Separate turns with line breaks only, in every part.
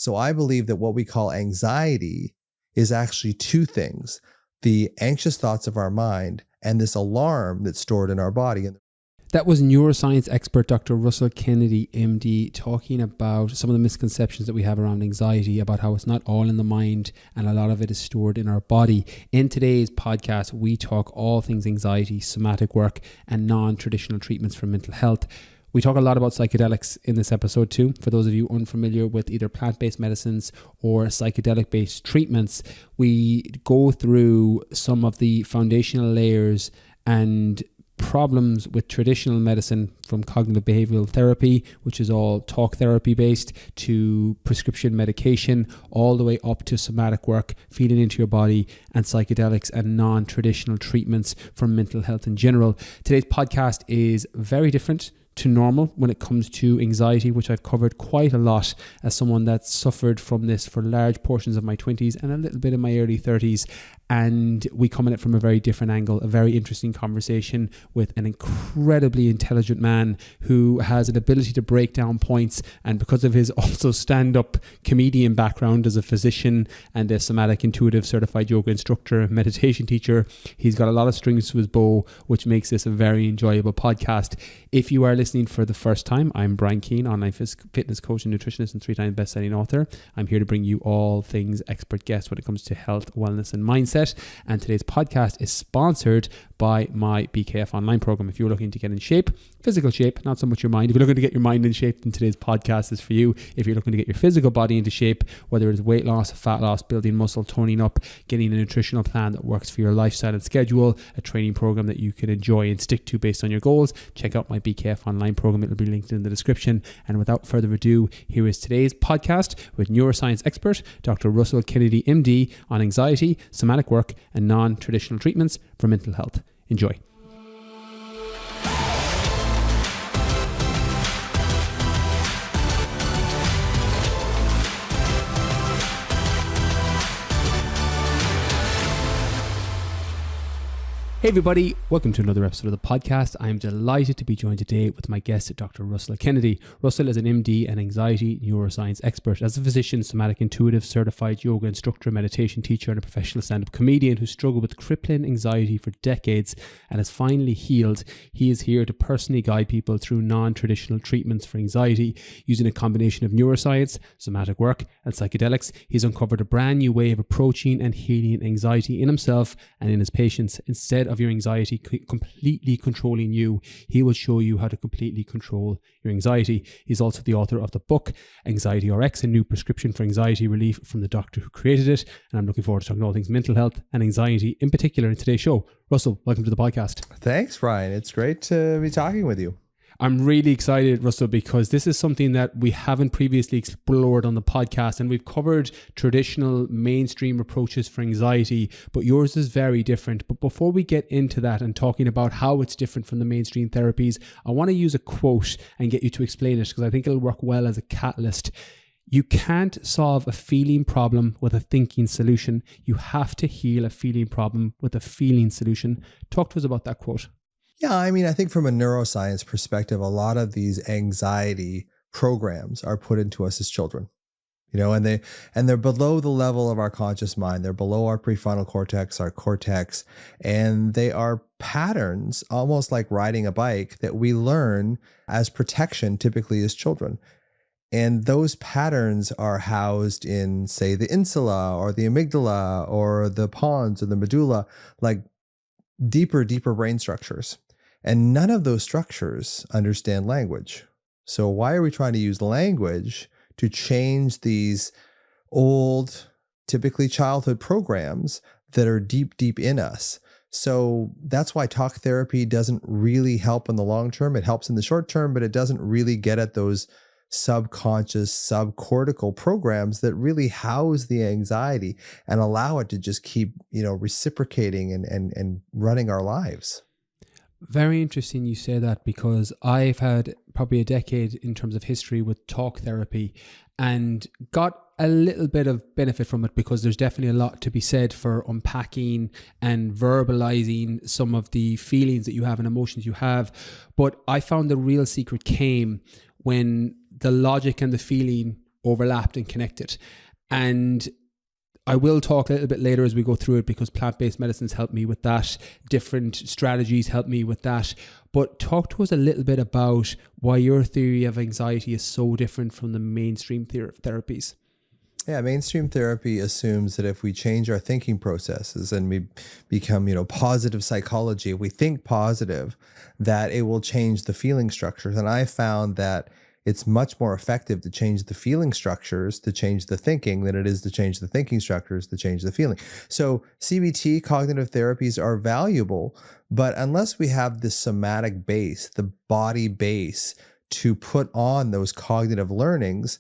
So I believe that what we call anxiety is actually two things: the anxious thoughts of our mind and this alarm that's stored in our body.
That was neuroscience expert Dr. Russell Kennedy, MD, talking about some of the misconceptions that we have around anxiety, about how it's not all in the mind and a lot of it is stored in our body. In today's podcast, we talk all things anxiety, somatic work, and non-traditional treatments for mental health. We talk a lot about psychedelics in this episode too. For those of you unfamiliar with either plant-based medicines or psychedelic-based treatments, we go through some of the foundational layers and problems with traditional medicine, from cognitive behavioral therapy, which is all talk therapy based, to prescription medication, all the way up to somatic work, feeding into your body, and psychedelics and non-traditional treatments for mental health in general. Today's podcast is very different to normal when it comes to anxiety, which I've covered quite a lot as someone that suffered from this for large portions of my 20s and a little bit in my early 30s. And we come at it from a very different angle, a very interesting conversation with an incredibly intelligent man who has an ability to break down points. And because of his also stand-up comedian background as a physician and a somatic intuitive certified yoga instructor, meditation teacher, he's got a lot of strings to his bow, which makes this a very enjoyable podcast. If you are listening for the first time, I'm Brian Keane, online fitness coach and nutritionist and 3-time best-selling author. I'm here to bring you all things expert guests when it comes to health, wellness, and mindset. And today's podcast is sponsored by my BKF online program. If you're looking to get in shape, physical shape, not so much your mind. If you're looking to get your mind in shape, then today's podcast is for you. If you're looking to get your physical body into shape, whether it's weight loss, fat loss, building muscle, toning up, getting a nutritional plan that works for your lifestyle and schedule, a training program that you can enjoy and stick to based on your goals, check out my BKF online program. It'll be linked in the description. And without further ado, here is today's podcast with neuroscience expert Dr. Russell Kennedy, MD, on anxiety, somatic work, and non-traditional treatments for mental health. Enjoy. Hey everybody, welcome to another episode of the podcast. I'm delighted to be joined today with my guest, Dr. Russell Kennedy. Russell is an MD and anxiety neuroscience expert. As a physician, somatic intuitive, certified yoga instructor, meditation teacher, and a professional stand-up comedian who struggled with crippling anxiety for decades and has finally healed, he is here to personally guide people through non-traditional treatments for anxiety using a combination of neuroscience, somatic work, and psychedelics. He's uncovered a brand new way of approaching and healing anxiety in himself and in his patients. Instead of your anxiety completely controlling you, he will show you how to completely control your anxiety. He's also the author of the book Anxiety RX, a new prescription for anxiety relief from the doctor who created it. And I'm looking forward to talking all things mental health and anxiety in particular in today's show. Russell, welcome to the podcast.
Thanks, Brian. It's great to be talking with you.
I'm really excited, Russell, because this is something that we haven't previously explored on the podcast, and we've covered traditional mainstream approaches for anxiety, but yours is very different. But before we get into that and talking about how it's different from the mainstream therapies, I want to use a quote and get you to explain it because I think it'll work well as a catalyst. You can't solve a feeling problem with a thinking solution. You have to heal a feeling problem with a feeling solution. Talk to us about that quote.
Yeah, I mean, I think from a neuroscience perspective, a lot of these anxiety programs are put into us as children, and they're below the level of our conscious mind. They're below our prefrontal cortex, our cortex, and they are patterns, almost like riding a bike, that we learn as protection, typically as children. And those patterns are housed in, say, the insula or the amygdala or the pons or the medulla, like deeper brain structures. And none of those structures understand language. So why are we trying to use language to change these old, typically childhood programs that are deep in us? So that's why talk therapy doesn't really help in the long term. It helps in the short term, but it doesn't really get at those subconscious, subcortical programs that really house the anxiety and allow it to just keep, reciprocating and running our lives.
Very interesting you say that, because I've had probably a decade in terms of history with talk therapy and got a little bit of benefit from it, because there's definitely a lot to be said for unpacking and verbalizing some of the feelings that you have and emotions you have. But I found the real secret came when the logic and the feeling overlapped and connected. And I will talk a little bit later as we go through it, because plant-based medicines help me with that. Different strategies help me with that. But talk to us a little bit about why your theory of anxiety is so different from the mainstream therapies.
Yeah, mainstream therapy assumes that if we change our thinking processes and we become, positive psychology, if we think positive, that it will change the feeling structures. And I found that it's much more effective to change the feeling structures to change the thinking than it is to change the thinking structures to change the feeling. So CBT, cognitive therapies, are valuable, but unless we have the somatic base, the body base to put on those cognitive learnings,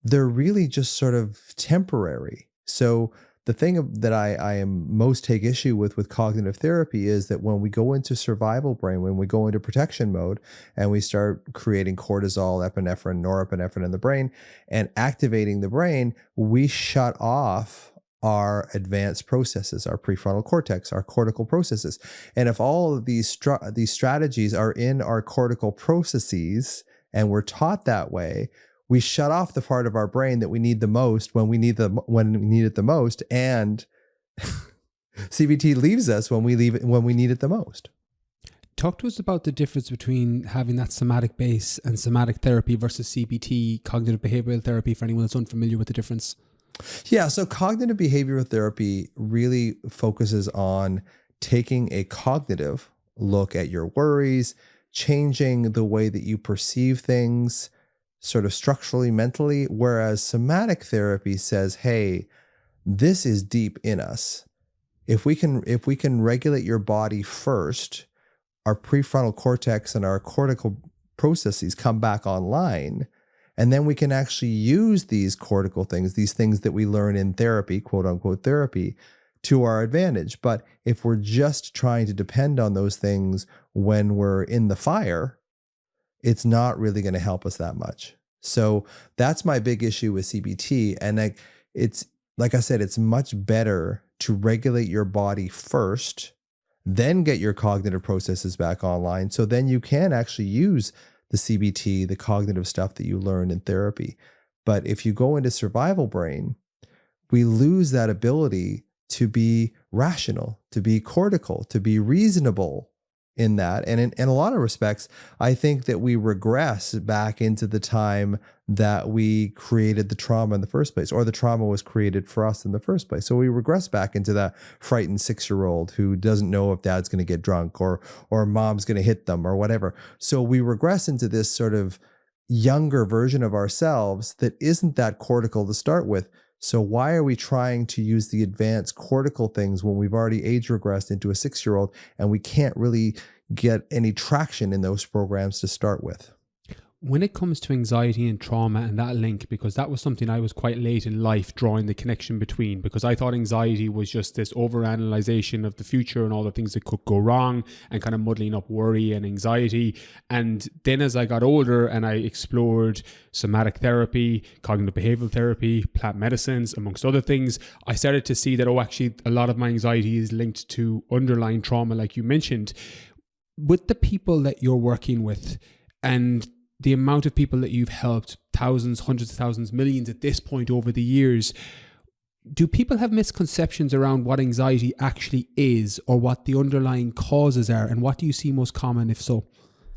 they're really just sort of temporary. So the thing that I am most take issue with cognitive therapy is that when we go into survival brain, when we go into protection mode and we start creating cortisol, epinephrine, norepinephrine in the brain and activating the brain, we shut off our advanced processes, our prefrontal cortex, our cortical processes. And if all of these strategies are in our cortical processes and we're taught that way, we shut off the part of our brain that we need the most when we need it the most, and CBT leaves us when we need it the most.
Talk to us about the difference between having that somatic base and somatic therapy versus CBT, cognitive behavioral therapy, for anyone that's unfamiliar with the difference.
Yeah, so cognitive behavioral therapy really focuses on taking a cognitive look at your worries, changing the way that you perceive things, sort of structurally, mentally, whereas somatic therapy says, hey, this is deep in us. If we can regulate your body first, our prefrontal cortex and our cortical processes come back online, and then we can actually use these cortical things, these things that we learn in therapy, quote unquote therapy, to our advantage. But if we're just trying to depend on those things when we're in the fire, it's not really going to help us that much. So that's my big issue with CBT. And it's, like I said, it's much better to regulate your body first, then get your cognitive processes back online. So then you can actually use the CBT, the cognitive stuff that you learned in therapy. But if you go into survival brain, we lose that ability to be rational, to be cortical, to be reasonable in that. And in a lot of respects, I think that we regress back into the time that we created the trauma in the first place, or the trauma was created for us in the first place. So we regress back into that frightened 6-year-old who doesn't know if dad's going to get drunk or mom's going to hit them or whatever. So we regress into this sort of younger version of ourselves that isn't that cortical to start with. So why are we trying to use the advanced cortical things when we've already age regressed into a 6-year-old and we can't really get any traction in those programs to start with?
When it comes to anxiety and trauma and that link, because that was something I was quite late in life drawing the connection between, because I thought anxiety was just this overanalyzation of the future and all the things that could go wrong and kind of muddling up worry and anxiety. And then as I got older and I explored somatic therapy, cognitive behavioral therapy, plant medicines, amongst other things, I started to see that, actually a lot of my anxiety is linked to underlying trauma, like you mentioned. With the people that you're working with and the amount of people that you've helped, thousands, hundreds of thousands, millions at this point over the years, do people have misconceptions around what anxiety actually is, or what the underlying causes are, and what do you see most common, if so?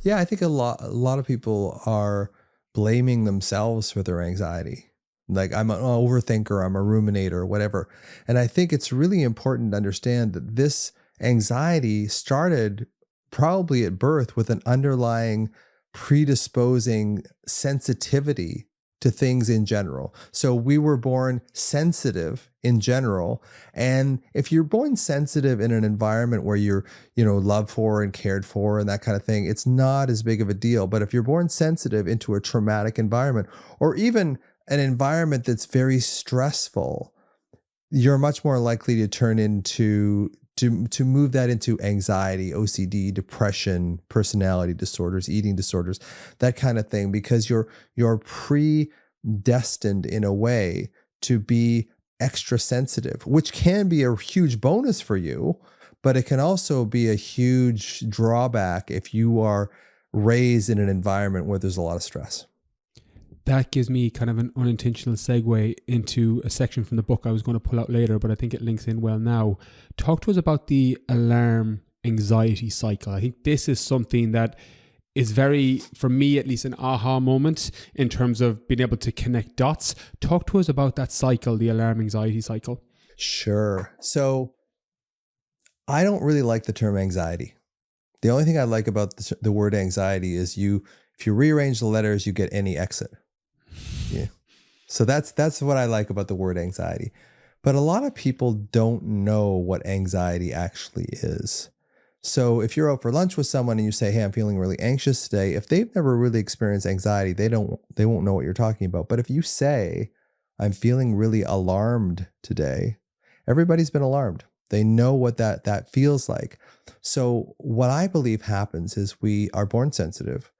Yeah, I think a lot of people are blaming themselves for their anxiety. Like, I'm an overthinker, I'm a ruminator, whatever. And I think it's really important to understand that this anxiety started probably at birth with an underlying predisposing sensitivity to things in general. So we were born sensitive in general. And if you're born sensitive in an environment where you're, loved for and cared for and that kind of thing, it's not as big of a deal. But if you're born sensitive into a traumatic environment, or even an environment that's very stressful, you're much more likely to turn into to move that into anxiety, OCD, depression, personality disorders, eating disorders, that kind of thing, because you're predestined in a way to be extra sensitive, which can be a huge bonus for you, but it can also be a huge drawback if you are raised in an environment where there's a lot of stress.
that gives me kind of an unintentional segue into a section from the book I was going to pull out later, but I think it links in well now. Talk to us about the alarm anxiety cycle. I think this is something that is very, for me at least, an aha moment in terms of being able to connect dots. Talk to us about that cycle, the alarm anxiety cycle.
Sure. So I don't really like the term anxiety. The only thing I like about the word anxiety is if you rearrange the letters, you get any exit. Yeah. So that's what I like about the word anxiety. But a lot of people don't know what anxiety actually is. So if you're out for lunch with someone and you say, hey, I'm feeling really anxious today, if they've never really experienced anxiety, they won't know what you're talking about. But if you say, I'm feeling really alarmed today, everybody's been alarmed. They know what that feels like. So what I believe happens is we are born sensitive.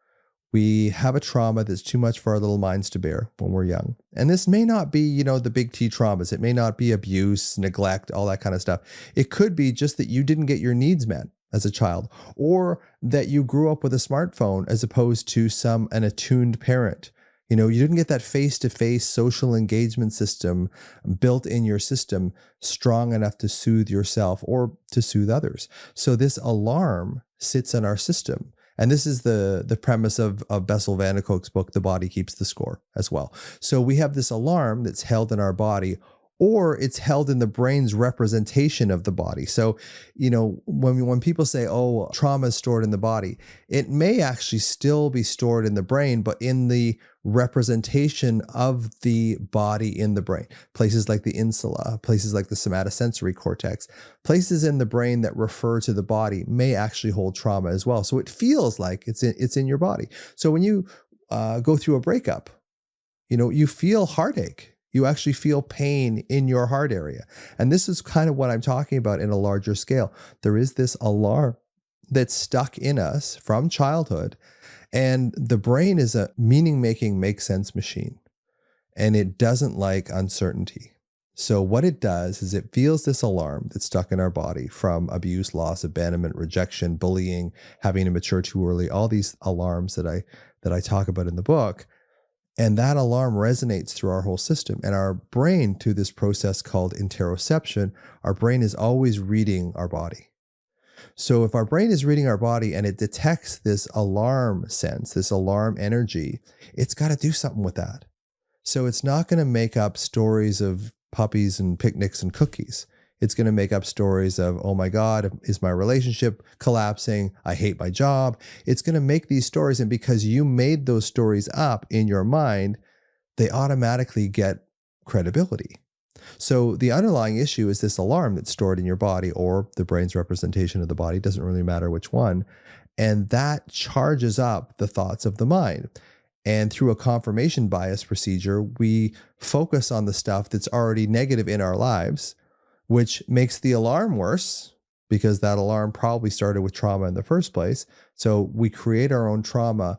We have a trauma that's too much for our little minds to bear when we're young. And this may not be, the big T traumas. It may not be abuse, neglect, all that kind of stuff. It could be just that you didn't get your needs met as a child, or that you grew up with a smartphone as opposed to an attuned parent. You didn't get that face-to-face social engagement system built in your system strong enough to soothe yourself or to soothe others. So this alarm sits in our system. And this is the premise of Bessel van der Kolk's book, The Body Keeps the Score, as well. So we have this alarm that's held in our body, or it's held in the brain's representation of the body. So, when people say, oh, trauma is stored in the body, it may actually still be stored in the brain, but in the representation of the body in the brain. Places like the insula, places like the somatosensory cortex, places in the brain that refer to the body may actually hold trauma as well. So it feels like it's in your body. So when you go through a breakup, you feel heartache. You actually feel pain in your heart area. And this is kind of what I'm talking about in a larger scale. There is this alarm that's stuck in us from childhood. And the brain is a meaning-making, make-sense machine. And it doesn't like uncertainty. So what it does is it feels this alarm that's stuck in our body from abuse, loss, abandonment, rejection, bullying, having to mature too early, all these alarms that I talk about in the book. And that alarm resonates through our whole system. And our brain, through this process called interoception, our brain is always reading our body. So if our brain is reading our body and it detects this alarm sense, this alarm energy, it's got to do something with that. So it's not going to make up stories of puppies and picnics and cookies. It's going to make up stories of, oh my God, is my relationship collapsing? I hate my job. It's going to make these stories. And because you made those stories up in your mind, they automatically get credibility. So the underlying issue is this alarm that's stored in your body, or the brain's representation of the body, doesn't really matter which one. And that charges up the thoughts of the mind. And through a confirmation bias procedure, we focus on the stuff that's already negative in our lives, which makes the alarm worse because that alarm probably started with trauma in the first place. So we create our own trauma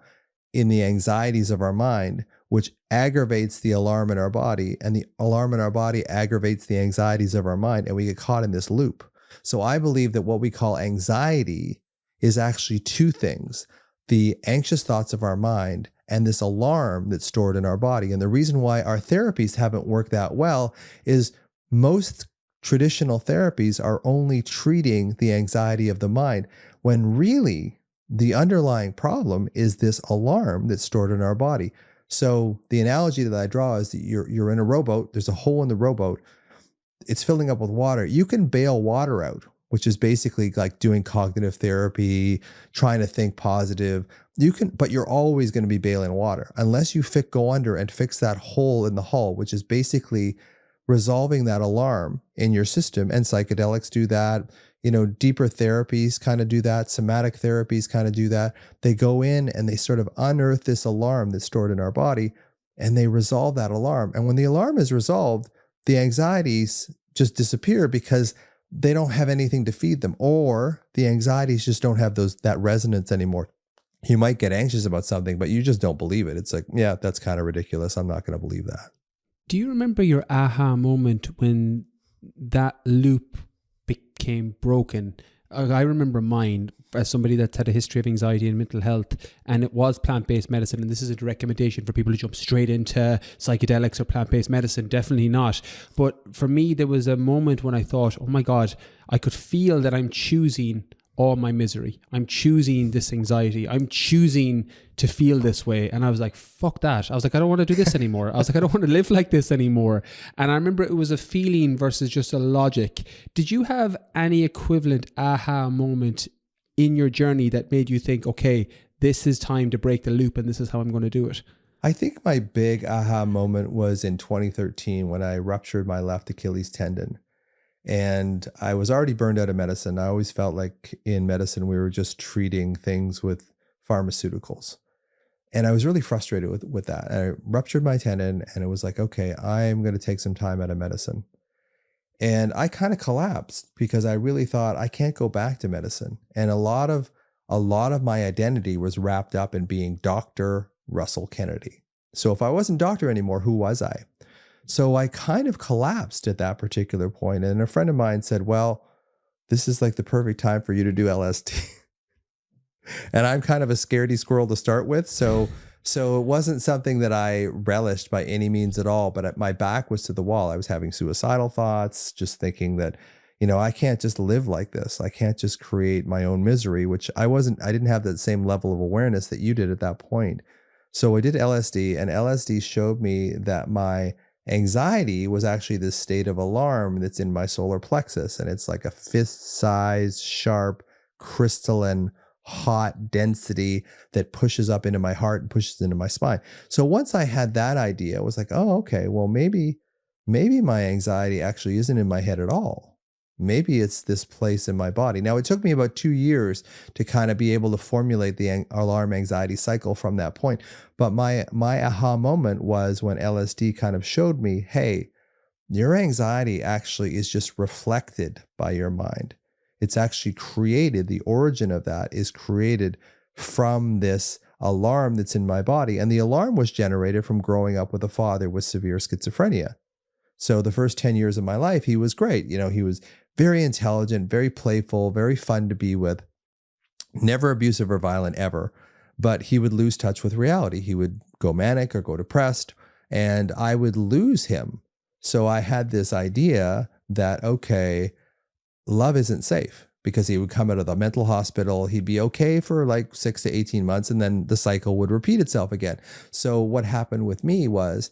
in the anxieties of our mind, which aggravates the alarm in our body, and the alarm in our body aggravates the anxieties of our mind, and we get caught in this loop. So I believe that what we call anxiety is actually two things: the anxious thoughts of our mind and this alarm that's stored in our body. And the reason why our therapies haven't worked that well is most traditional therapies are only treating the anxiety of the mind, when really the underlying problem is this alarm that's stored in our body. So the analogy that I draw is that you're in a rowboat, there's a hole in the rowboat, it's filling up with water. You can bail water out, which is basically like doing cognitive therapy, trying to think positive. But you're always going to be bailing water unless you go under and fix that hole in the hull, which is basically resolving that alarm in your system. And psychedelics do that. Deeper therapies kind of do that. Somatic therapies kind of do that. They go in and they sort of unearth this alarm that's stored in our body, and they resolve that alarm. And when the alarm is resolved, the anxieties just disappear because they don't have anything to feed them, or the anxieties just don't have that resonance anymore. You might get anxious about something, but you just don't believe it. It's like, yeah, that's kind of ridiculous. I'm not going to believe that.
Do you remember your aha moment when that loop became broken I remember mine as somebody that's had a history of anxiety and mental health, and it was plant-based medicine. And this is a recommendation for people to jump straight into psychedelics or plant-based medicine. Definitely not. But for me, there was a moment when I thought, oh my God, I could feel that I'm choosing all my misery. I'm choosing this anxiety. I'm choosing to feel this way. And I was like, fuck that. I was like, I don't want to do this anymore. I was like, I don't want to live like this anymore. And I remember it was a feeling versus just a logic. Did you have any equivalent aha moment in your journey that made you think, okay, this is time to break the loop and this is how I'm going to do it?
I think my big aha moment was in 2013 when I ruptured my left Achilles tendon. And I was already burned out of medicine. I always felt like in medicine, we were just treating things with pharmaceuticals. And I was really frustrated with that. And I ruptured my tendon and it was like, okay, I'm going to take some time out of medicine. And I kind of collapsed because I really thought I can't go back to medicine. And a lot of my identity was wrapped up in being Dr. Russell Kennedy. So if I wasn't doctor anymore, who was I? So I kind of collapsed at that particular point. And a friend of mine said, well, this is like the perfect time for you to do LSD. And I'm kind of a scaredy squirrel to start with. So it wasn't something that I relished by any means at all, but my back was to the wall. I was having suicidal thoughts, just thinking that, I can't just live like this. I can't just create my own misery, which I didn't have that same level of awareness that you did at that point. So I did LSD, and LSD showed me that my anxiety was actually this state of alarm that's in my solar plexus. And it's like a fist-sized, sharp, crystalline, hot density that pushes up into my heart and pushes into my spine. So once I had that idea, I was like, oh, okay, well, maybe my anxiety actually isn't in my head at all. Maybe it's this place in my body. Now, it took me about 2 years to kind of be able to formulate the alarm anxiety cycle from that point. But my aha moment was when LSD kind of showed me, hey, your anxiety actually is just reflected by your mind. It's actually created, the origin of that is created from this alarm that's in my body. And the alarm was generated from growing up with a father with severe schizophrenia. So the first 10 years of my life, he was great. He was very intelligent, very playful, very fun to be with, never abusive or violent ever. But he would lose touch with reality. He would go manic or go depressed, and I would lose him. So I had this idea that, okay, love isn't safe, because he would come out of the mental hospital. He'd be okay for like 6 to 18 months, and then the cycle would repeat itself again. So what happened with me was,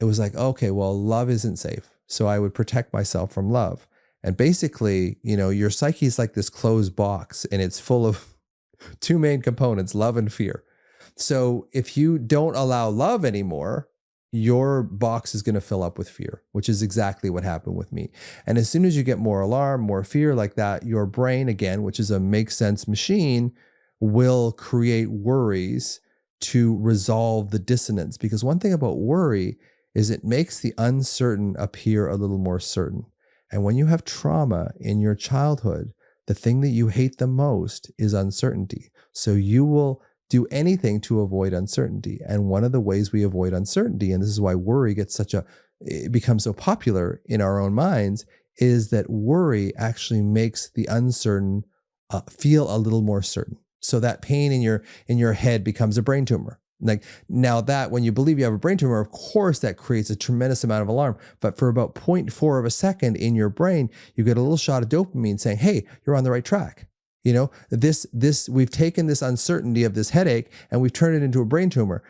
it was like, okay, well, love isn't safe. So I would protect myself from love. And basically, your psyche is like this closed box, and it's full of two main components, love and fear. So if you don't allow love anymore, your box is going to fill up with fear, which is exactly what happened with me. And as soon as you get more alarm, more fear like that, your brain, again, which is a make sense machine, will create worries to resolve the dissonance. Because one thing about worry is it makes the uncertain appear a little more certain. And when you have trauma in your childhood, the thing that you hate the most is uncertainty. So you will do anything to avoid uncertainty. And one of the ways we avoid uncertainty, and this is why worry it becomes so popular in our own minds, is that worry actually makes the uncertain feel a little more certain. So that pain in your head becomes a brain tumor. Like now that when you believe you have a brain tumor, of course, that creates a tremendous amount of alarm. But for about 0.4 of a second in your brain, you get a little shot of dopamine saying, hey, you're on the right track. We've taken this uncertainty of this headache and we've turned it into a brain tumor.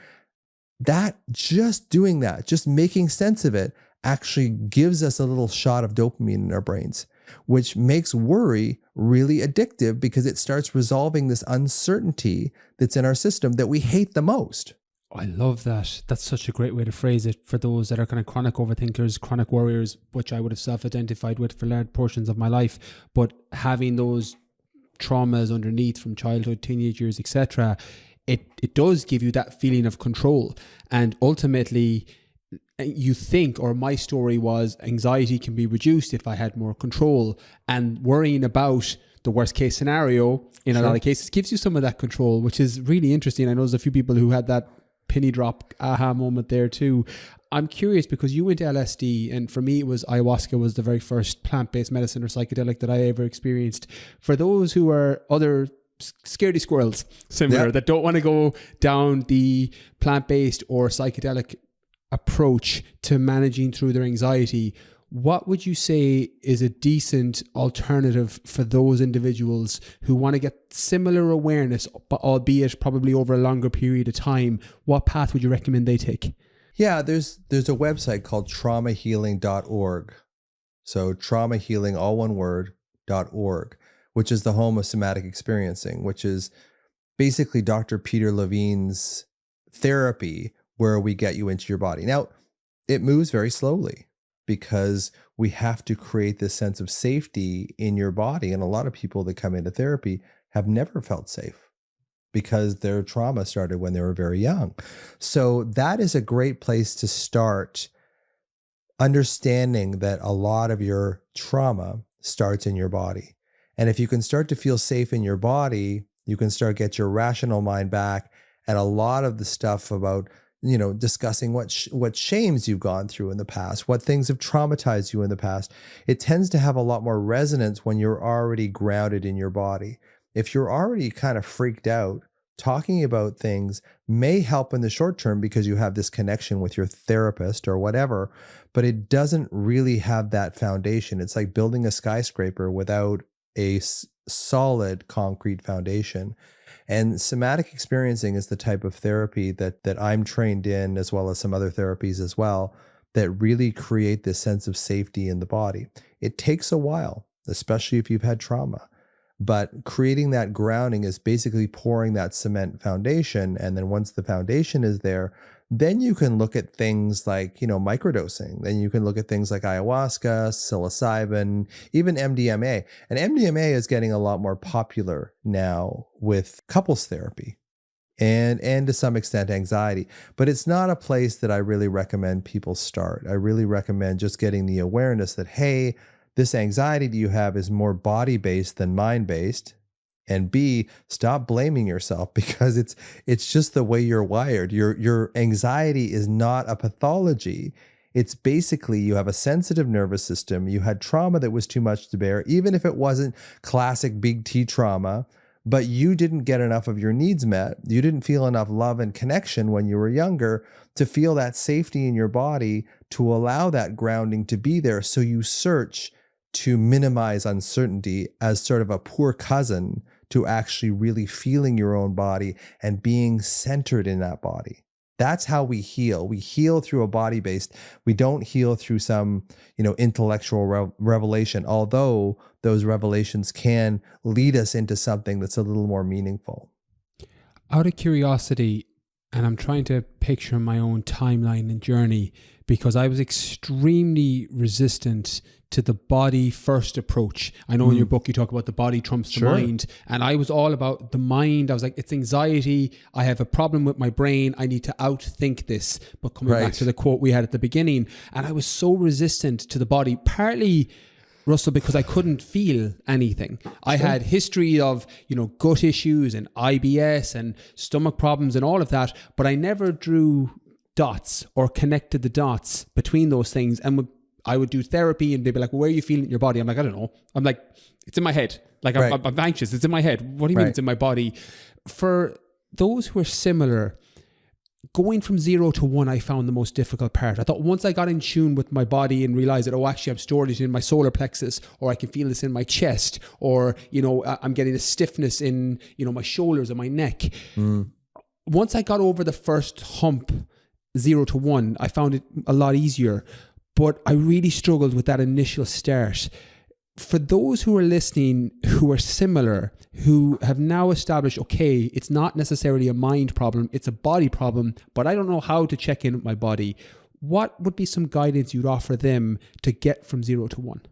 Just making sense of it actually gives us a little shot of dopamine in our brains, which makes worry really addictive because it starts resolving this uncertainty that's in our system that we hate the most.
I love that. That's such a great way to phrase it for those that are kind of chronic overthinkers, chronic worriers, which I would have self-identified with for large portions of my life. But having those traumas underneath from childhood, teenage years, etc., it does give you that feeling of control. And ultimately, you think, or my story was, anxiety can be reduced if I had more control, and worrying about the worst case scenario in a lot of cases gives you some of that control, which is really interesting. I know there's a few people who had that penny drop aha moment there too. I'm curious because you went to LSD, and for me it was ayahuasca was the very first plant-based medicine or psychedelic that I ever experienced. For those who are other scaredy squirrels similar that don't want to go down the plant-based or psychedelic approach to managing through their anxiety, what would you say is a decent alternative for those individuals who want to get similar awareness, but albeit probably over a longer period of time? What path would you recommend they take?
Yeah, there's a website called traumahealing.org. So traumahealing, all one word, .org, which is the home of somatic experiencing, which is basically Dr. Peter Levine's therapy where we get you into your body. Now, it moves very slowly because we have to create this sense of safety in your body. And a lot of people that come into therapy have never felt safe because their trauma started when they were very young. So that is a great place to start understanding that a lot of your trauma starts in your body. And if you can start to feel safe in your body, you can start to get your rational mind back. And a lot of the stuff about, discussing what shames you've gone through in the past, what things have traumatized you in the past, it tends to have a lot more resonance when you're already grounded in your body. If you're already kind of freaked out, talking about things may help in the short term because you have this connection with your therapist or whatever, but it doesn't really have that foundation. It's like building a skyscraper without a solid concrete foundation. And somatic experiencing is the type of therapy that I'm trained in, as well as some other therapies as well, that really create this sense of safety in the body. It takes a while, especially if you've had trauma. But creating that grounding is basically pouring that cement foundation. And then once the foundation is there, then you can look at things like, microdosing. Then you can look at things like ayahuasca, psilocybin, even MDMA. And MDMA is getting a lot more popular now with couples therapy and to some extent anxiety. But it's not a place that I really recommend people start. I really recommend just getting the awareness that, hey, this anxiety that you have is more body-based than mind-based. And B, stop blaming yourself because it's just the way you're wired. Your anxiety is not a pathology. It's basically you have a sensitive nervous system. You had trauma that was too much to bear, even if it wasn't classic big T trauma, but you didn't get enough of your needs met. You didn't feel enough love and connection when you were younger to feel that safety in your body, to allow that grounding to be there. So you search to minimize uncertainty as sort of a poor cousin to actually really feeling your own body and being centered in that body. That's how we heal. We heal through a body-based. We don't heal through some, intellectual revelation, although those revelations can lead us into something that's a little more meaningful.
Out of curiosity, and I'm trying to picture my own timeline and journey, because I was extremely resistant to the body first approach. I know in your book you talk about the body trumps the mind, and I was all about the mind. I was like, it's anxiety. I have a problem with my brain. I need to outthink this. But coming back to the quote we had at the beginning, and I was so resistant to the body, partly, Russell, because I couldn't feel anything. I had history of, gut issues and IBS and stomach problems and all of that, but I never drew dots or connected the dots between those things. And I would do therapy and they'd be like, where are you feeling in your body? I'm like, I don't know. I'm like, it's in my head. Like I'm anxious. It's in my head. What do you mean it's in my body? For those who are similar, going from 0 to 1, I found the most difficult part. I thought once I got in tune with my body and realized that, actually I'm stored it in my solar plexus, or I can feel this in my chest, or, I'm getting a stiffness in, my shoulders and my neck. Once I got over the first hump, 0 to 1, I found it a lot easier, but I really struggled with that initial start. For those who are listening, who are similar, who have now established, okay, it's not necessarily a mind problem, it's a body problem, but I don't know how to check in with my body. What would be some guidance you'd offer them to get from 0 to 1?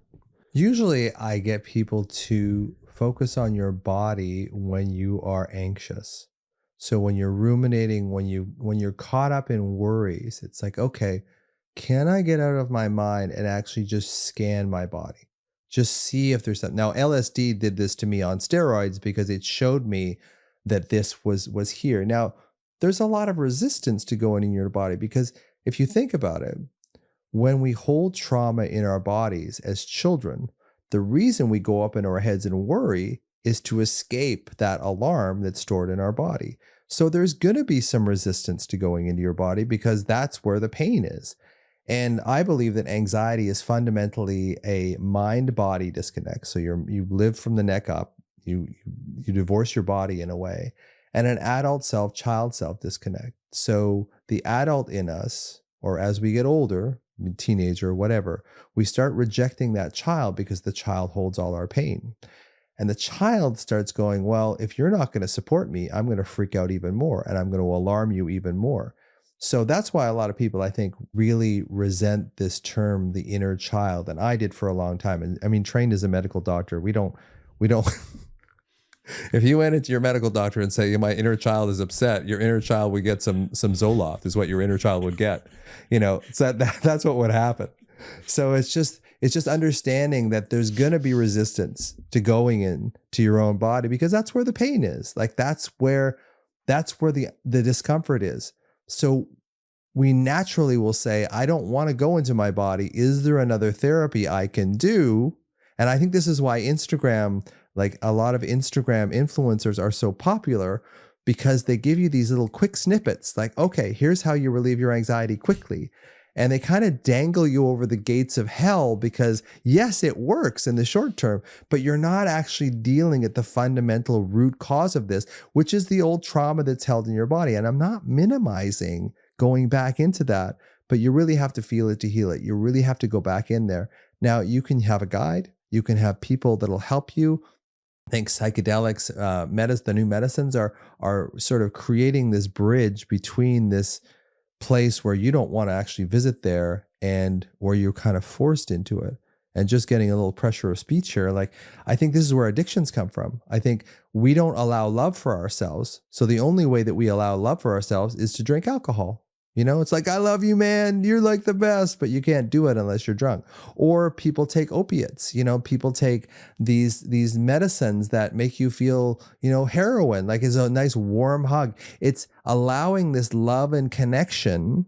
Usually I get people to focus on your body when you are anxious. So when you're ruminating, when you're caught up in worries, it's like, okay, can I get out of my mind and actually just scan my body? Just see if there's something. Now, LSD did this to me on steroids because it showed me that this was here. Now, there's a lot of resistance to going in your body, because if you think about it, when we hold trauma in our bodies as children, the reason we go up in our heads and worry is to escape that alarm that's stored in our body. So there's going to be some resistance to going into your body because that's where the pain is. And I believe that anxiety is fundamentally a mind-body disconnect. So you live from the neck up, you divorce your body in a way, and an adult self, child self disconnect. So the adult in us, or as we get older, teenager, whatever, we start rejecting that child because the child holds all our pain. And the child starts going, well, if you're not going to support me, I'm going to freak out even more, and I'm going to alarm you even more. So that's why a lot of people, I think, really resent this term, the inner child. And I did for a long time. And I mean, trained as a medical doctor, we don't, if you went into your medical doctor and say, my inner child is upset, your inner child would get some Zoloft is what your inner child would get, so that's what would happen. So it's just understanding that there's going to be resistance to going in to your own body, because that's where the pain is. Like that's where the discomfort is. So we naturally will say, I don't want to go into my body. Is there another therapy I can do? And I think this is why Instagram, like a lot of Instagram influencers are so popular, because they give you these little quick snippets like, okay, here's how you relieve your anxiety quickly. And they kind of dangle you over the gates of hell, because yes, it works in the short term, but you're not actually dealing at the fundamental root cause of this, which is the old trauma that's held in your body. And I'm not minimizing going back into that, but you really have to feel it to heal it. You really have to go back in there. Now, you can have a guide. You can have people that'll help you. I think psychedelics, the new medicines are sort of creating this bridge between this place where you don't want to actually visit there and where you're kind of forced into it, and just getting a little pressure of speech here. Like, I think this is where addictions come from. I think we don't allow love for ourselves. So the only way that we allow love for ourselves is to drink alcohol. It's like, I love you, man. You're like the best, but you can't do it unless you're drunk. Or people take opiates. People take these medicines that make you feel, heroin, like it's a nice warm hug. It's allowing this love and connection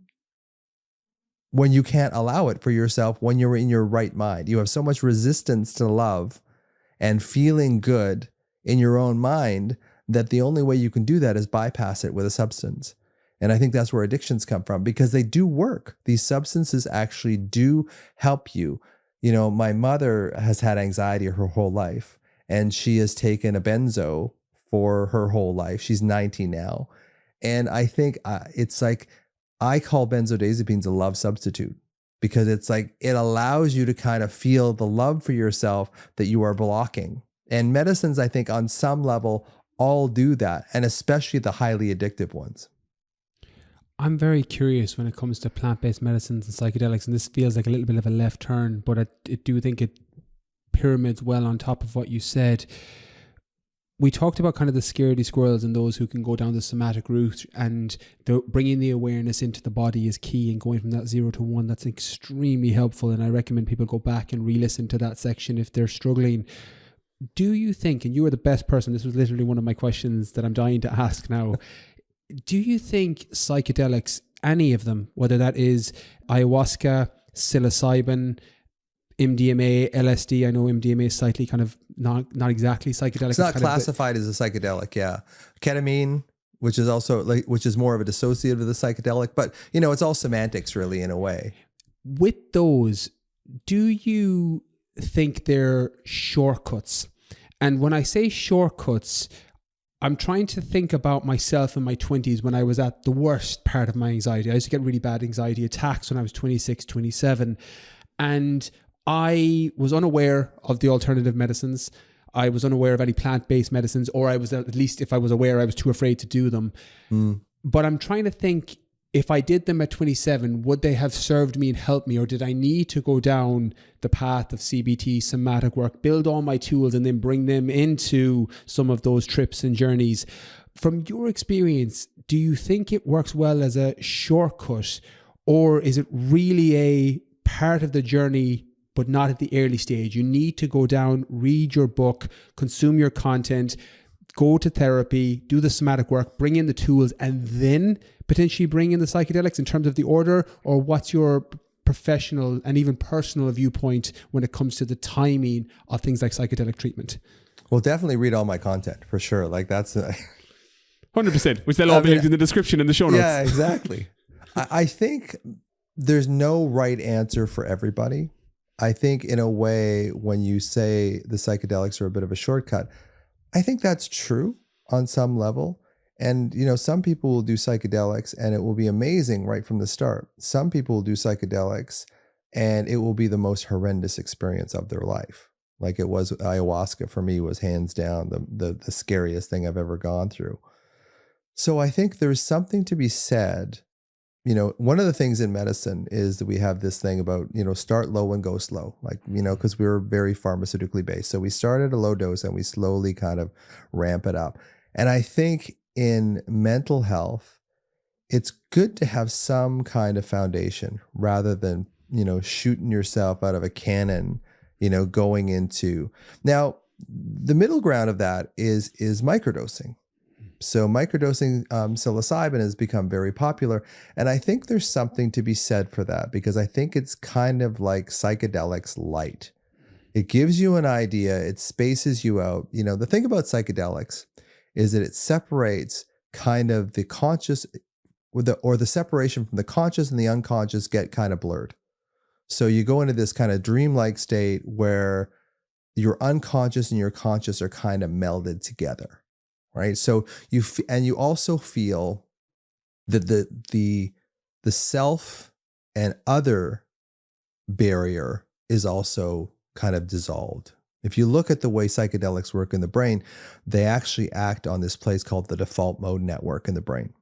when you can't allow it for yourself when you're in your right mind. You have so much resistance to love and feeling good in your own mind that the only way you can do that is bypass it with a substance. And I think that's where addictions come from, because they do work. These substances actually do help you. My mother has had anxiety her whole life, and she has taken a benzo for her whole life. She's 90 now. And I think it's like, I call benzodiazepines a love substitute, because it's like, it allows you to kind of feel the love for yourself that you are blocking. And medicines, I think on some level, all do that, and especially the highly addictive ones.
I'm very curious when it comes to plant-based medicines and psychedelics, and this feels like a little bit of a left turn, but I do think it pyramids well on top of what you said. We talked about kind of the scaredy squirrels and those who can go down the somatic route, and bringing the awareness into the body is key, and going from that 0 to 1, that's extremely helpful. And I recommend people go back and re-listen to that section if they're struggling. Do you think, and you are the best person, this was literally one of my questions that I'm dying to ask now, do you think psychedelics, any of them, whether that is ayahuasca, psilocybin, MDMA, LSD, I know MDMA is slightly kind of not exactly psychedelic.
It's not classified as a psychedelic, yeah. Ketamine, which is more of a dissociative of the psychedelic, but it's all semantics really in a way.
With those, do you think they're shortcuts? And when I say shortcuts, I'm trying to think about myself in my 20s when I was at the worst part of my anxiety. I used to get really bad anxiety attacks when I was 26, 27. And I was unaware of the alternative medicines. I was unaware of any plant-based medicines, or I was, at least if I was aware, I was too afraid to do them. But I'm trying to think, if I did them at 27, would they have served me and helped me? Or did I need to go down the path of CBT, somatic work, build all my tools, and then bring them into some of those trips and journeys? From your experience, do you think it works well as a shortcut, or is it really a part of the journey, but not at the early stage? You need to go down, read your book, consume your content, go to therapy, do the somatic work, bring in the tools, and then potentially bring in the psychedelics in terms of the order? Or what's your professional and even personal viewpoint when it comes to the timing of things like psychedelic treatment?
Well, definitely read all my content for sure. Like that's
100%, which they'll all be linked in the description in the show notes.
Yeah, exactly. I think there's no right answer for everybody. I think in a way, when you say the psychedelics are a bit of a shortcut, I think that's true on some level. And, you know, some people will do psychedelics and it will be amazing right from the start. Some people will do psychedelics and it will be the most horrendous experience of their life. Like it was ayahuasca for me was hands down the scariest thing I've ever gone through. So I think there's something to be said. You know, one of the things in medicine is that we have this thing about, you know, start low and go slow, like, you know, because we were very pharmaceutically based. So we start at a low dose and we slowly kind of ramp it up. And I think in mental health, it's good to have some kind of foundation rather than, you know, shooting yourself out of a cannon, you know, going into. Now, the middle ground of that is microdosing. So microdosing psilocybin has become very popular. And I think there's something to be said for that, because I think it's kind of like psychedelics light. It gives you an idea. It spaces you out. You know, the thing about psychedelics is that it separates kind of the conscious or the separation from the conscious and the unconscious get kind of blurred. So you go into this kind of dreamlike state where your unconscious and your conscious are kind of melded together. Right. So you also feel that the self and other barrier is also kind of dissolved. If you look at the way psychedelics work in the brain, they actually act on this place called the default mode network in the brain.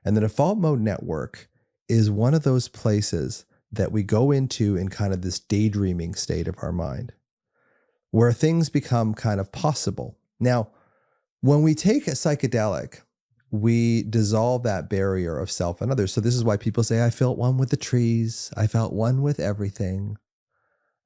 And the default mode network is one of those places that we go into in kind of this daydreaming state of our mind, where things become kind of possible. Now, when we take a psychedelic, we dissolve that barrier of self and others. So this is why people say, I felt one with the trees. I felt one with everything.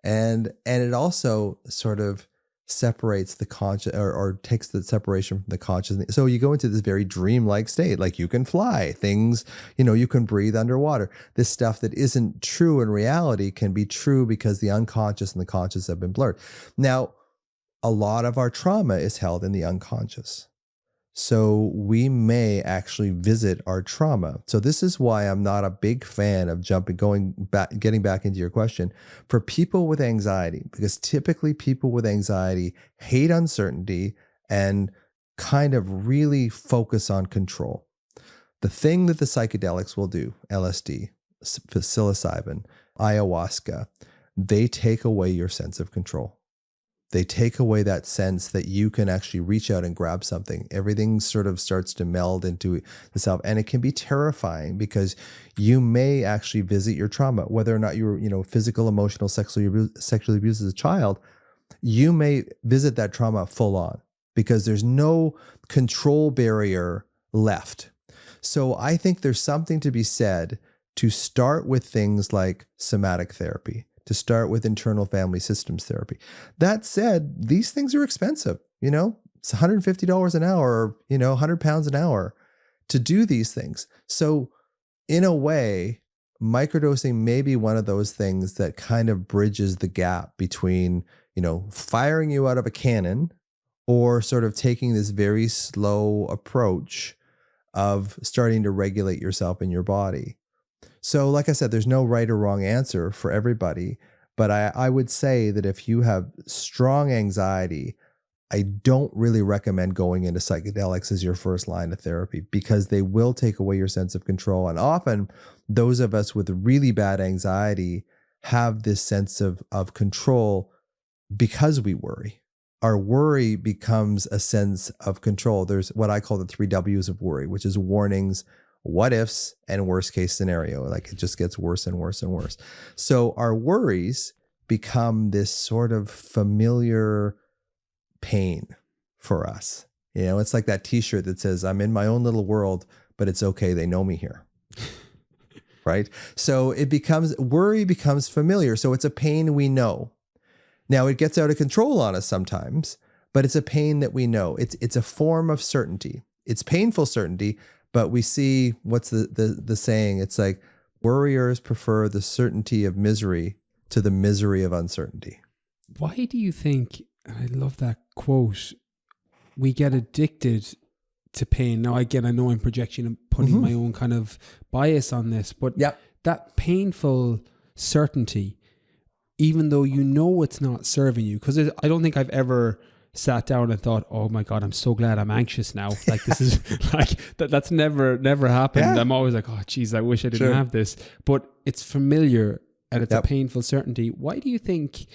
And it also sort of separates the conscious or takes the separation from the conscious. So you go into this very dreamlike state, like you can fly things, you know, you can breathe underwater. This stuff that isn't true in reality can be true because the unconscious and the conscious have been blurred. Now, a lot of our trauma is held in the unconscious. So we may actually visit our trauma. So this is why I'm not a big fan of getting back into your question for people with anxiety, because typically people with anxiety hate uncertainty and kind of really focus on control. The thing that the psychedelics will do, LSD, psilocybin, ayahuasca, they take away your sense of control. They take away that sense that you can actually reach out and grab something. Everything sort of starts to meld into the self. And it can be terrifying because you may actually visit your trauma, whether or not you were, you know, physical, emotional, sexually abused as a child. You may visit that trauma full on because there's no control barrier left. So I think there's something to be said to start with things like somatic therapy, to start with internal family systems therapy. That said, these things are expensive. You know, it's $150 an hour, or, you know, 100 pounds an hour to do these things. So in a way, microdosing may be one of those things that kind of bridges the gap between, you know, firing you out of a cannon or sort of taking this very slow approach of starting to regulate yourself in your body. So like I said, there's no right or wrong answer for everybody, but I would say that if you have strong anxiety, I don't really recommend going into psychedelics as your first line of therapy, because they will take away your sense of control. And often those of us with really bad anxiety have this sense of control because we worry. Our worry becomes a sense of control. There's what I call the 3 W's of worry, which is warnings, what ifs, and worst case scenario. Like it just gets worse and worse and worse. So our worries become this sort of familiar pain for us. You know, it's like that t-shirt that says, I'm in my own little world, but it's okay. They know me here. Right? So worry becomes familiar. So it's a pain we know. Now it gets out of control on us sometimes, but it's a pain that we know. It's a form of certainty. It's painful certainty, but we see what's the saying. It's like worriers prefer the certainty of misery to the misery of uncertainty.
Why do you think, and I love that quote, we get addicted to pain? Now, again, I know I'm projecting and putting my own kind of bias on this, but that painful certainty, even though you know it's not serving you, because I don't think I've ever sat down and thought, oh my God, I'm so glad I'm anxious now. Like this is like, that's never happened. Yeah. I'm always like, oh geez, I wish I didn't have this, but it's familiar and it's a painful certainty. Why do you think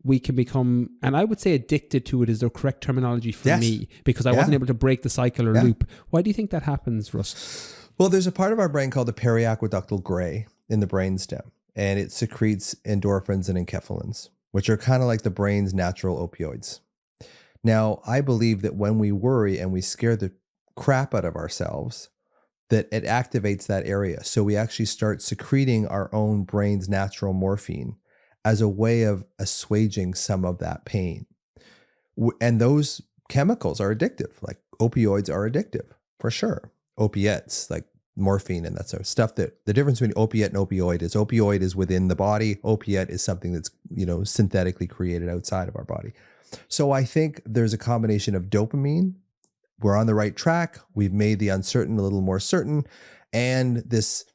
we can become, and I would say addicted to it is the correct terminology for me, because I wasn't able to break the cycle or loop. Why do you think that happens, Russ?
Well, there's a part of our brain called the periaqueductal gray in the brainstem, and it secretes endorphins and enkephalins, which are kind of like the brain's natural opioids. Now, I believe that when we worry and we scare the crap out of ourselves, that it activates that area. So we actually start secreting our own brain's natural morphine as a way of assuaging some of that pain. And those chemicals are addictive, like opioids are addictive, for sure. Opiates, like morphine and that sort of stuff. That the difference between opiate and opioid is within the body. Opiate is something that's, synthetically created outside of our body. So I think there's a combination of dopamine. We're on the right track. We've made the uncertain a little more certain. And this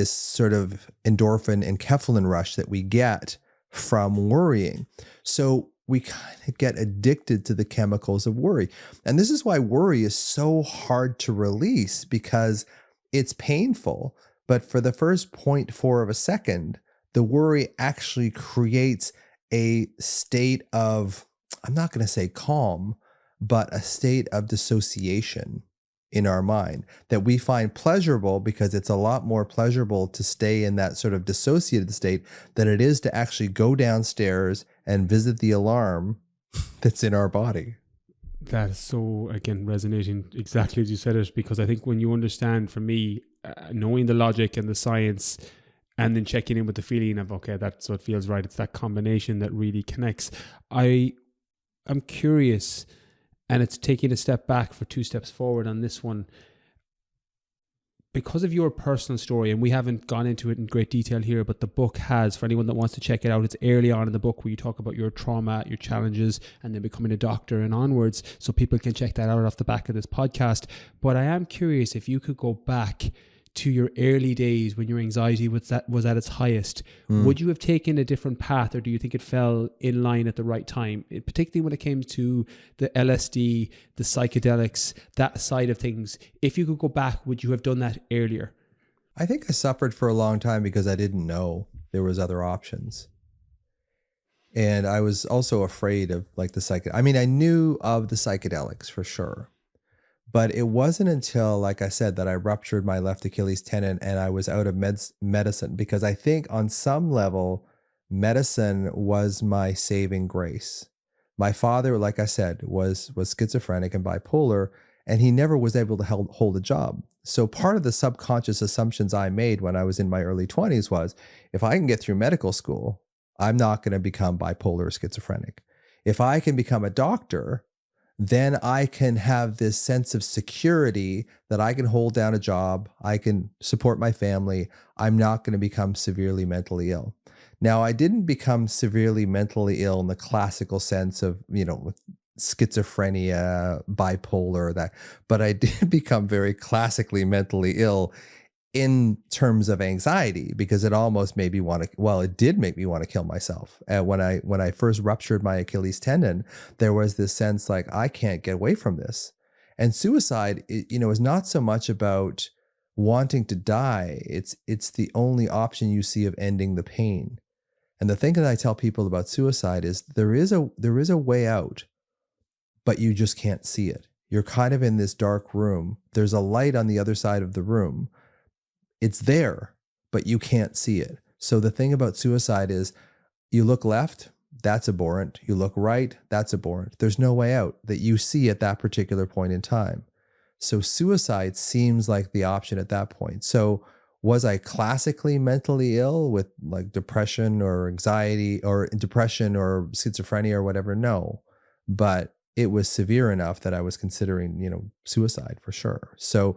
sort of endorphin and enkephalin rush that we get from worrying. So we kind of get addicted to the chemicals of worry. And this is why worry is so hard to release, because it's painful. But for the first 0.4 of a second, the worry actually creates a state of, I'm not going to say calm, but a state of dissociation in our mind that we find pleasurable, because it's a lot more pleasurable to stay in that sort of dissociated state than it is to actually go downstairs and visit the alarm that's in our body.
That is so, again, resonating exactly as you said it, because I think when you understand, for me, knowing the logic and the science and then checking in with the feeling of, okay, that's what feels right. It's that combination that really connects. I'm curious, and it's taking a step back for 2 steps forward on this one. Because of your personal story, and we haven't gone into it in great detail here, but the book has, for anyone that wants to check it out, it's early on in the book where you talk about your trauma, your challenges, and then becoming a doctor and onwards. So people can check that out off the back of this podcast. But I am curious if you could go back to your early days when your anxiety was at its highest, would you have taken a different path, or do you think it fell in line at the right time? Particularly when it came to the LSD, the psychedelics, that side of things. If you could go back, would you have done that earlier?
I think I suffered for a long time because I didn't know there was other options. And I was also afraid of like I knew of the psychedelics for sure. But it wasn't until, like I said, that I ruptured my left Achilles tendon and I was out of medicine, because I think on some level, medicine was my saving grace. My father, like I said, was schizophrenic and bipolar, and he never was able to hold a job. So part of the subconscious assumptions I made when I was in my early 20s was, if I can get through medical school, I'm not going to become bipolar or schizophrenic. If I can become a doctor, then I can have this sense of security that I can hold down a job, I can support my family, I'm not going to become severely mentally ill. Now, I didn't become severely mentally ill in the classical sense of, with schizophrenia, bipolar, but I did become very classically mentally ill in terms of anxiety, because it almost made me it did make me want to kill myself. When I first ruptured my Achilles tendon, there was this sense like, I can't get away from this. And suicide, is not so much about wanting to die. It's the only option you see of ending the pain. And the thing that I tell people about suicide is there is a way out, but you just can't see it. You're kind of in this dark room. There's a light on the other side of the room. It's there, but you can't see it. So the thing about suicide is, you look left, that's abhorrent. You look right, that's abhorrent. There's no way out that you see at that particular point in time. So suicide seems like the option at that point. So was I classically mentally ill with like depression or anxiety or depression or schizophrenia or whatever? No. But it was severe enough that I was considering, suicide for sure. So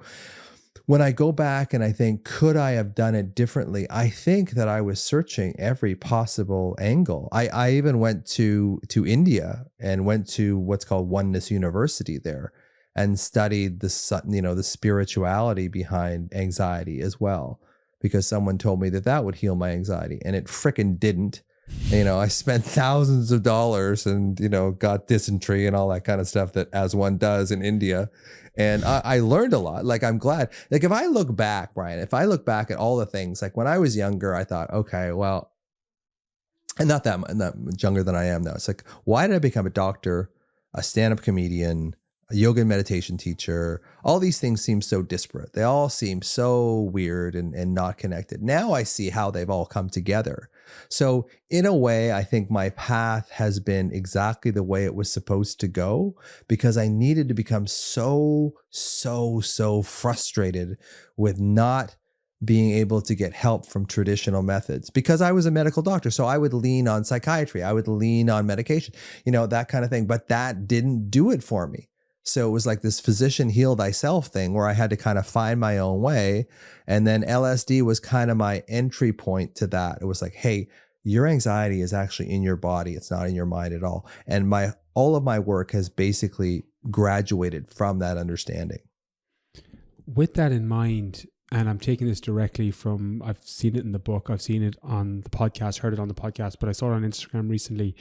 when I go back and I think, could I have done it differently? I think that I was searching every possible angle. I even went to India and went to what's called Oneness University there and studied the spirituality behind anxiety as well, because someone told me that would heal my anxiety, and it frickin' didn't. I spent thousands of dollars and, got dysentery and all that kind of stuff that as one does in India. And I learned a lot. Like, I'm glad, like, if I look back, Brian, if I look back at all the things, like when I was younger, I thought, okay, well, and not much younger than I am now. It's like, why did I become a doctor, a stand-up comedian, a yoga and meditation teacher? All these things seem so disparate. They all seem so weird and not connected. Now I see how they've all come together. So in a way, I think my path has been exactly the way it was supposed to go, because I needed to become so frustrated with not being able to get help from traditional methods, because I was a medical doctor. So I would lean on psychiatry. I would lean on medication, that kind of thing. But that didn't do it for me. So it was like this physician heal thyself thing where I had to kind of find my own way. And then LSD was kind of my entry point to that. It was like, hey, your anxiety is actually in your body. It's not in your mind at all. And all of my work has basically graduated from that understanding.
With that in mind, and I'm taking this directly from, I've seen it in the book, I've seen it on the podcast, heard it on the podcast, but I saw it on Instagram recently.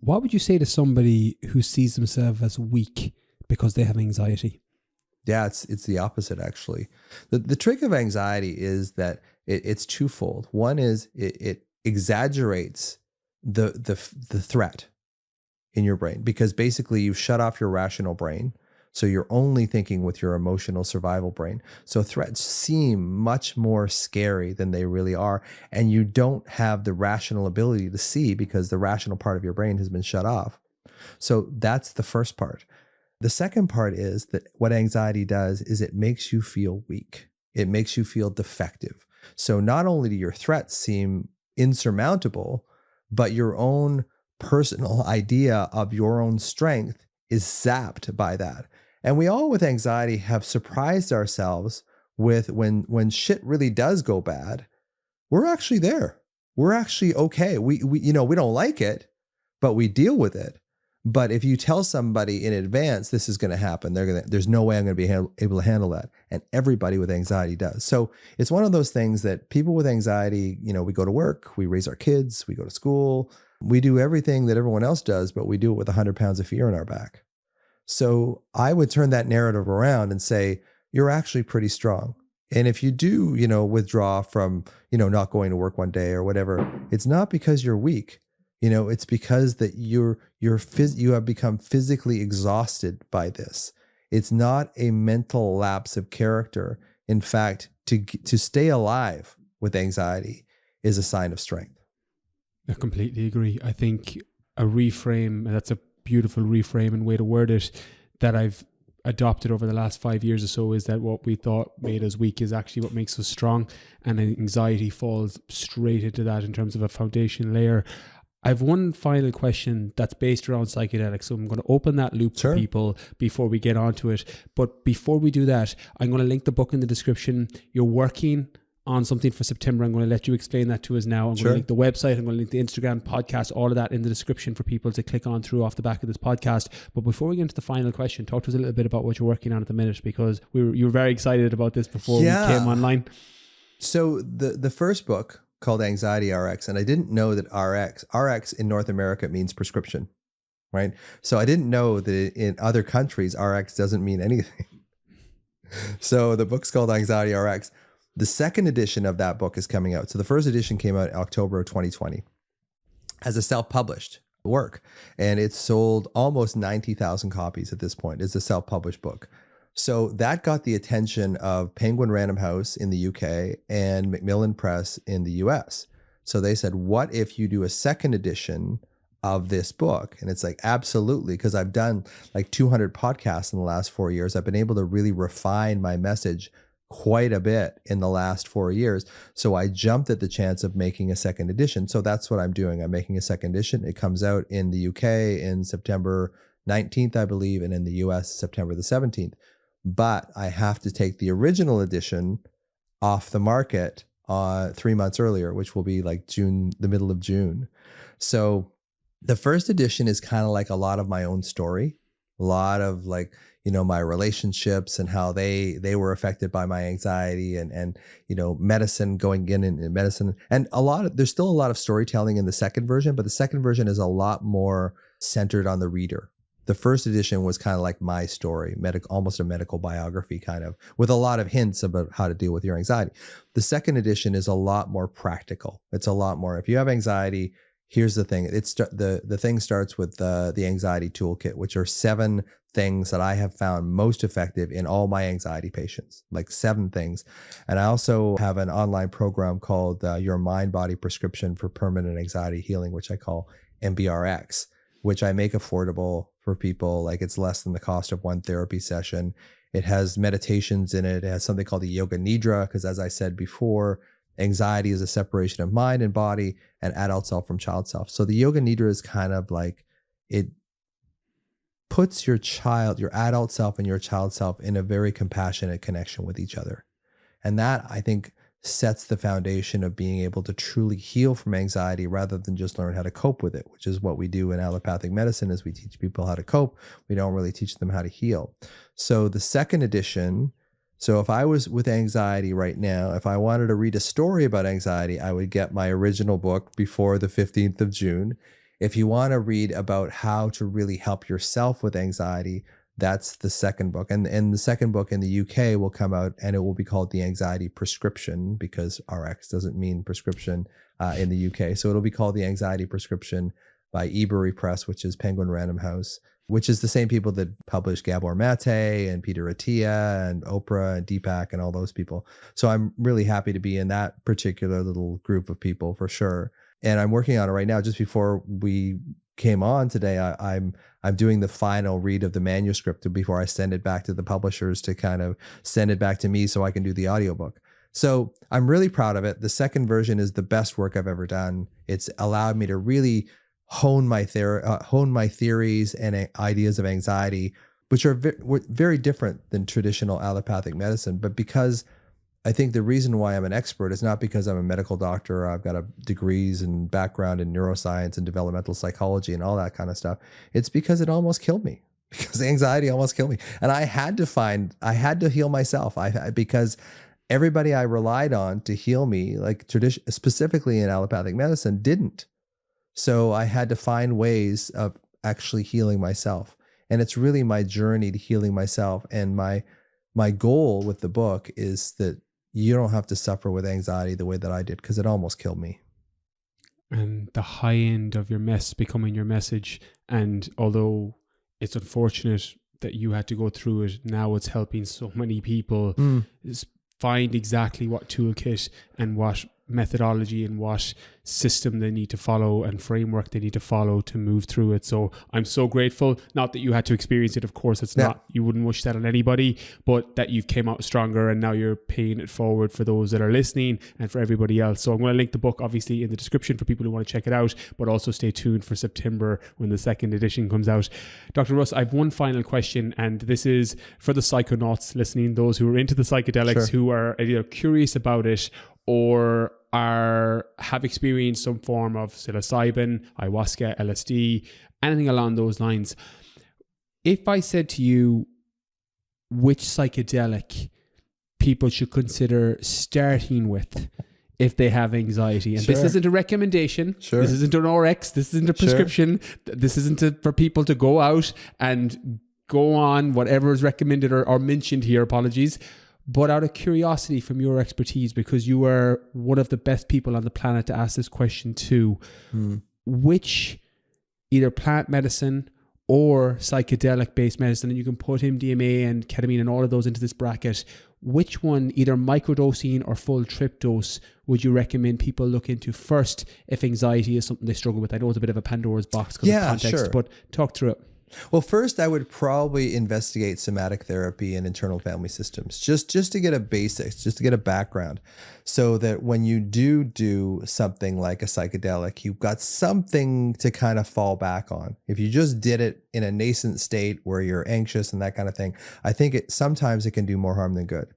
What would you say to somebody who sees themselves as weak because they have anxiety?
Yeah, it's the opposite, actually. The trick of anxiety is that it's twofold. One is it exaggerates the threat in your brain, because basically you shut off your rational brain. So you're only thinking with your emotional survival brain. So threats seem much more scary than they really are. And you don't have the rational ability to see, because the rational part of your brain has been shut off. So that's the first part. The second part is that what anxiety does is it makes you feel weak. It makes you feel defective. So not only do your threats seem insurmountable, but your own personal idea of your own strength is zapped by that. And we all with anxiety have surprised ourselves with when shit really does go bad, we're actually there. We're actually okay. We don't like it, but we deal with it. But if you tell somebody in advance this is going to happen, there's no way I'm going to be able to handle that. And everybody with anxiety does. So it's one of those things that people with anxiety, we go to work, we raise our kids, we go to school, we do everything that everyone else does, but we do it with 100 pounds of fear in our back. So I would turn that narrative around and say, you're actually pretty strong. And if you do, withdraw from, not going to work one day or whatever, it's not because you're weak. It's because that you have become physically exhausted by this. It's not a mental lapse of character. In fact, to stay alive with anxiety is a sign of strength.
I completely agree. I think a reframe, and that's a beautiful reframe and way to word it, that I've adopted over the last 5 years or so, is that what we thought made us weak is actually what makes us strong. And anxiety falls straight into that in terms of a foundation layer. I have one final question that's based around psychedelics. So I'm going to open that loop for people before we get onto it. But before we do that, I'm going to link the book in the description. You're working on something for September. I'm going to let you explain that to us now. I'm going to link the website. I'm going to link the Instagram, podcast, all of that in the description for people to click on through off the back of this podcast. But before we get into the final question, talk to us a little bit about what you're working on at the minute, because you were very excited about this before we came online.
So the first book, called Anxiety RX. And I didn't know that RX in North America means prescription, right? So I didn't know that in other countries, RX doesn't mean anything. So the book's called Anxiety RX. The second edition of that book is coming out. So the first edition came out in October of 2020 as a self-published work. And it's sold almost 90,000 copies at this point. It's a self-published book. So that got the attention of Penguin Random House in the UK and Macmillan Press in the US. So they said, what if you do a second edition of this book? And it's like, absolutely, because I've done like 200 podcasts in the last 4 years. I've been able to really refine my message quite a bit in the last 4 years. So I jumped at the chance of making a second edition. So that's what I'm doing. I'm making a second edition. It comes out in the UK in September 19th, I believe, and in the US, September the 17th. But I have to take the original edition off the market 3 months earlier, which will be like June, the middle of June. So the first edition is kind of like a lot of my own story, a lot of like, you know, my relationships and how they were affected by my anxiety and you know, medicine, going in medicine. And there's still a lot of storytelling in the second version, but the second version is a lot more centered on the reader. The first edition was kind of like my story, almost a medical biography kind of, with a lot of hints about how to deal with your anxiety. The second edition is a lot more practical. It's a lot more, if you have anxiety, here's the thing. The thing starts with the anxiety toolkit, which are 7 things that I have found most effective in all my anxiety patients, like 7 things. And I also have an online program called Your Mind Body Prescription for Permanent Anxiety Healing, which I call MBRX, which I make affordable for people. Like, it's less than the cost of one therapy session. It has meditations in it. It has something called the Yoga Nidra, because as I said before, anxiety is a separation of mind and body and adult self from child self. So the Yoga Nidra is kind of like, it puts your adult self and your child self in a very compassionate connection with each other. And that, I think, sets the foundation of being able to truly heal from anxiety rather than just learn how to cope with it, which is what we do in allopathic medicine. Is we teach people how to cope. We don't really teach them how to heal. So the second edition, so if I was with anxiety right now, if I wanted to read a story about anxiety, I would get my original book before the 15th of June. If you want to read about how to really help yourself with anxiety, that's the second book. And the second book in the UK will come out, and it will be called The Anxiety Prescription, because RX doesn't mean prescription in the UK. So it'll be called The Anxiety Prescription by Ebury Press, which is Penguin Random House, which is the same people that publish Gabor Mate and Peter Attia and Oprah and Deepak and all those people. So I'm really happy to be in that particular little group of people for sure. And I'm working on it right now. Just before we came on today, I'm doing the final read of the manuscript before I send it back to the publishers to kind of send it back to me so I can do the audiobook. So I'm really proud of it. The second version is the best work I've ever done. It's allowed me to really hone my theories and ideas of anxiety, which are very different than traditional allopathic medicine. But because I think the reason why I'm an expert is not because I'm a medical doctor, or I've got degrees and background in neuroscience and developmental psychology and all that kind of stuff. It's because it almost killed me, because anxiety almost killed me. And I had to heal myself. Because everybody I relied on to heal me, like specifically in allopathic medicine, didn't. So I had to find ways of actually healing myself. And it's really my journey to healing myself. And my goal with the book is that you don't have to suffer with anxiety the way that I did, because it almost killed me.
And the high end of your mess becoming your message. And although it's unfortunate that you had to go through it, now it's helping so many people find exactly what toolkit and what methodology and what system they need to follow and framework they need to follow to move through it. So I'm so grateful, not that you had to experience it, of course, it's not, you wouldn't wish that on anybody, but that you've came out stronger and now you're paying it forward for those that are listening and for everybody else. So I'm going to link the book obviously in the description for people who want to check it out, but also stay tuned for September when the second edition comes out. Dr. Russ, I have one final question, and this is for the psychonauts listening, those who are into the psychedelics, who are either curious about it or have experienced some form of psilocybin, ayahuasca, LSD, anything along those lines. If I said to you which psychedelic people should consider starting with if they have anxiety, and this isn't a recommendation, this isn't an RX, this isn't a prescription, this isn't for people to go out and go on whatever is recommended or mentioned here, apologies. But out of curiosity from your expertise, because you are one of the best people on the planet to ask this question to, which either plant medicine or psychedelic-based medicine, and you can put MDMA and ketamine and all of those into this bracket, which one, either microdosing or full trip dose, would you recommend people look into first if anxiety is something they struggle with? I know it's a bit of a Pandora's box because of context, but talk through it.
Well, first, I would probably investigate somatic therapy and internal family systems, just to get a basics, just to get a background, so that when you do something like a psychedelic, you've got something to kind of fall back on. If you just did it in a nascent state where you're anxious and that kind of thing, I think sometimes it can do more harm than good.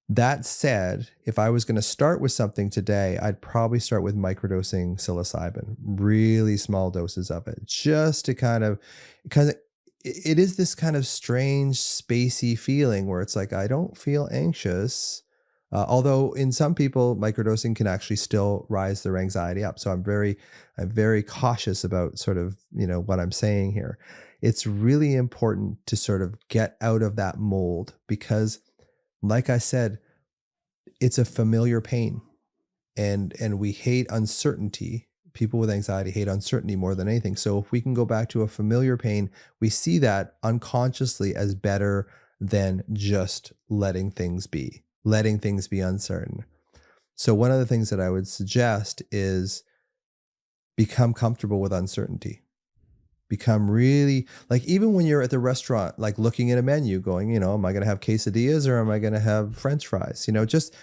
That said, if I was going to start with something today, I'd probably start with microdosing psilocybin, really small doses of it, just to because it is this kind of strange, spacey feeling where it's like, I don't feel anxious. Although in some people, microdosing can actually still rise their anxiety up. So I'm very cautious about sort of, what I'm saying here. It's really important to sort of get out of that mold because, like I said, it's a familiar pain, and we hate uncertainty. People with anxiety hate uncertainty more than anything. So if we can go back to a familiar pain, we see that unconsciously as better than just letting things be uncertain. So one of the things that I would suggest is become comfortable with uncertainty. Become really, like, even when you're at the restaurant, like looking at a menu going, am I going to have quesadillas or am I going to have French fries? Just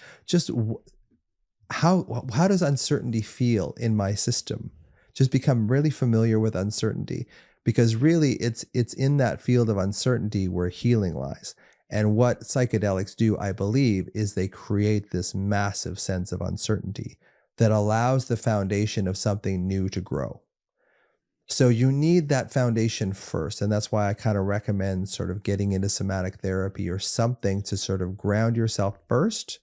how does uncertainty feel in my system? Just become really familiar with uncertainty, because really it's in that field of uncertainty where healing lies. And what psychedelics do, I believe, is they create this massive sense of uncertainty that allows the foundation of something new to grow. So you need that foundation first. And that's why I kind of recommend sort of getting into somatic therapy or something to sort of ground yourself first.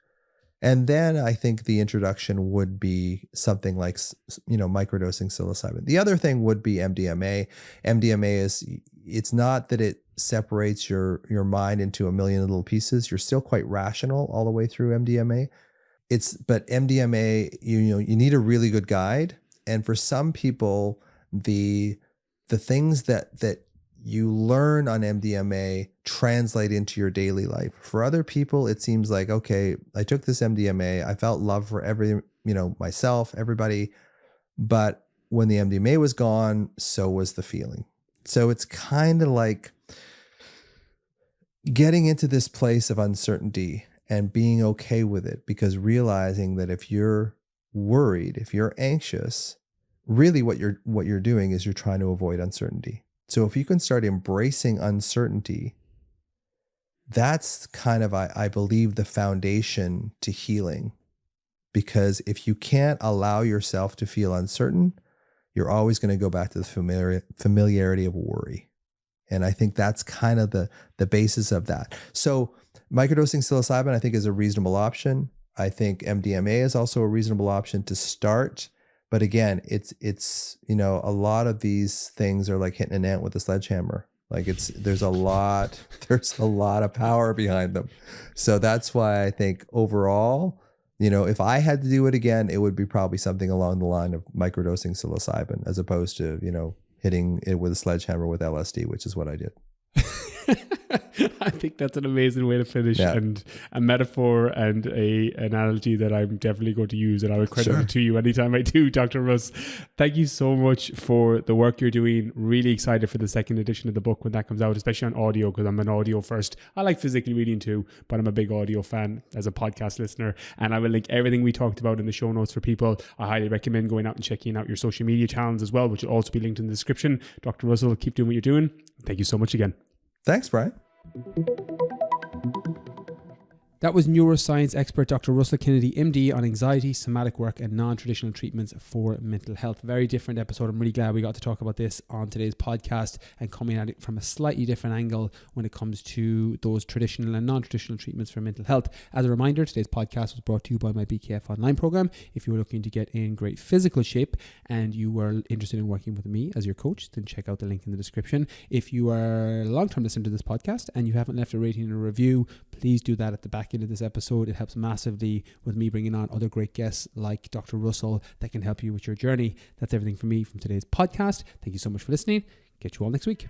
And then I think the introduction would be something like, microdosing psilocybin. The other thing would be MDMA. MDMA it's not that it separates your mind into a million little pieces. You're still quite rational all the way through MDMA. But MDMA, you need a really good guide. And for some people, the things that you learn on MDMA translate into your daily life. For other people, it seems like, okay, I took this MDMA, I felt love for myself, everybody, but when the MDMA was gone, so was the feeling. So it's kind of like getting into this place of uncertainty and being okay with it, because realizing that if you're worried, if you're anxious, really what you're doing is you're trying to avoid uncertainty. So if you can start embracing uncertainty, that's kind of, I believe, the foundation to healing. Because if you can't allow yourself to feel uncertain, you're always going to go back to the familiarity of worry. And I think that's kind of the basis of that. So microdosing psilocybin, I think, is a reasonable option. I think MDMA is also a reasonable option to start. But again, it's a lot of these things are like hitting an ant with a sledgehammer. Like there's a lot of power behind them. So that's why I think overall, if I had to do it again, it would be probably something along the line of microdosing psilocybin as opposed to, hitting it with a sledgehammer with LSD, which is what I did.
I think that's an amazing way to finish, and a metaphor and a analogy that I'm definitely going to use, and I would credit it to you anytime I do, Dr. Russ. Thank you so much for the work you're doing. Really excited for the second edition of the book when that comes out, especially on audio, because I'm an audio first. I like physically reading too, but I'm a big audio fan as a podcast listener, and I will link everything we talked about in the show notes for people. I highly recommend going out and checking out your social media channels as well, which will also be linked in the description. Dr. Russell, keep doing what you're doing. Thank you so much again.
Thanks, Brian.
That was neuroscience expert Dr. Russell Kennedy, MD, on anxiety, somatic work, and non-traditional treatments for mental health. Very different episode. I'm really glad we got to talk about this on today's podcast and coming at it from a slightly different angle when it comes to those traditional and non-traditional treatments for mental health. As a reminder, today's podcast was brought to you by my BKF online program. If you are looking to get in great physical shape and you are interested in working with me as your coach, then check out the link in the description. If you are a long-term listener to this podcast and you haven't left a rating and a review, please do that at the back end of this episode. It helps massively with me bringing on other great guests like Dr. Russell that can help you with your journey. That's everything from me from today's podcast. Thank you so much for listening. Get you all next week.